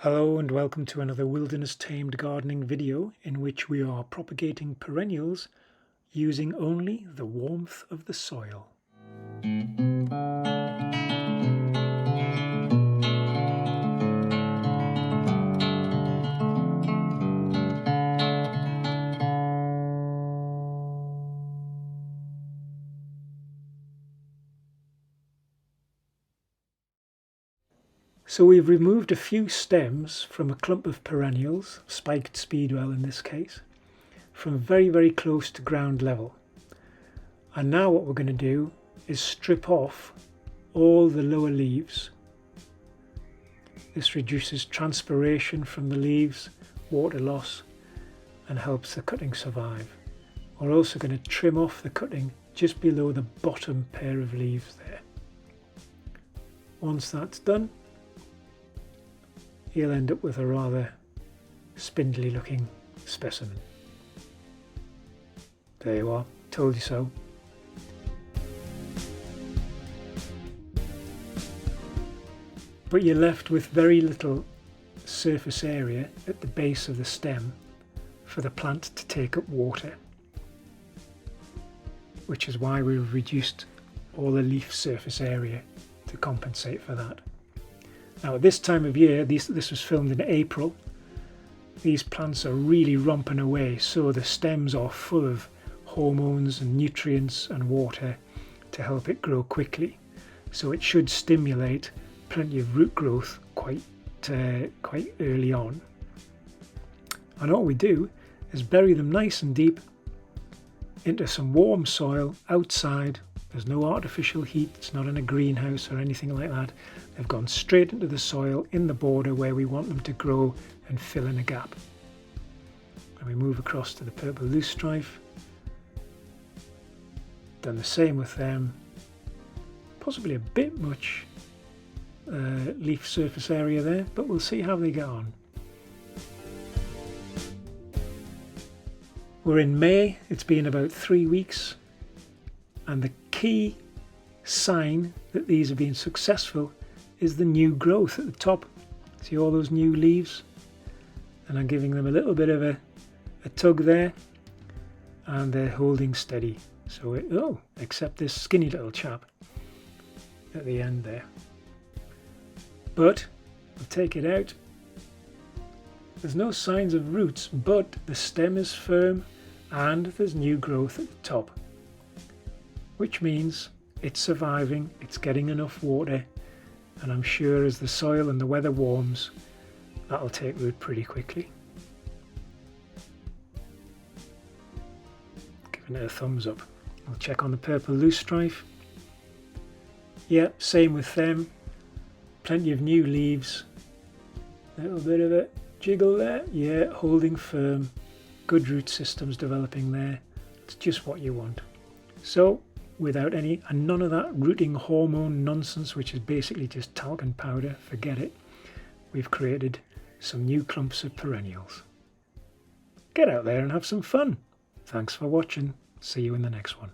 Hello and welcome to another wilderness tamed gardening video in which we are propagating perennials using only the warmth of the soil. So we've removed a few stems from a clump of perennials, spiked speedwell in this case, from very close to ground level. And now what we're going to do is strip off all the lower leaves. This reduces transpiration from the leaves, water loss, and helps the cutting survive. We're also going to trim off the cutting just below the bottom pair of leaves there. Once that's done, you'll end up with a rather spindly looking specimen. There you are, told you so. But you're left with very little surface area at the base of the stem for the plant to take up water, which is why we've reduced all the leaf surface area to compensate for that. Now at this time of year, this was filmed in April, these plants are really romping away, so the stems are full of hormones and nutrients and water to help it grow quickly. So it should stimulate plenty of root growth quite early on. And all we do is bury them nice and deep into some warm soil outside. There's no artificial heat, it's not in a greenhouse or anything like that. They've gone straight into the soil in the border where we want them to grow and fill in a gap. And we move across to the purple loosestrife. Done the same with them. Possibly a bit much leaf surface area there, but we'll see how they get on. We're in May, it's been about 3 weeks, and the key sign that these have been successful is the new growth at the top. See all those new leaves? And I'm giving them a little bit of a tug there, and they're holding steady. So except this skinny little chap at the end there. But we'll take it out. There's no signs of roots, but the stem is firm and there's new growth at the top, which means it's surviving, it's getting enough water, and I'm sure as the soil and the weather warms, that'll take root pretty quickly. Giving it a thumbs up. I'll check on the purple loosestrife. Yeah, same with them. Plenty of new leaves. A little bit of a jiggle there. Yeah, holding firm. Good root systems developing there. It's just what you want. So, without any, and none of that rooting hormone nonsense, which is basically just talcum powder, forget it. We've created some new clumps of perennials. Get out there and have some fun. Thanks for watching. See you in the next one.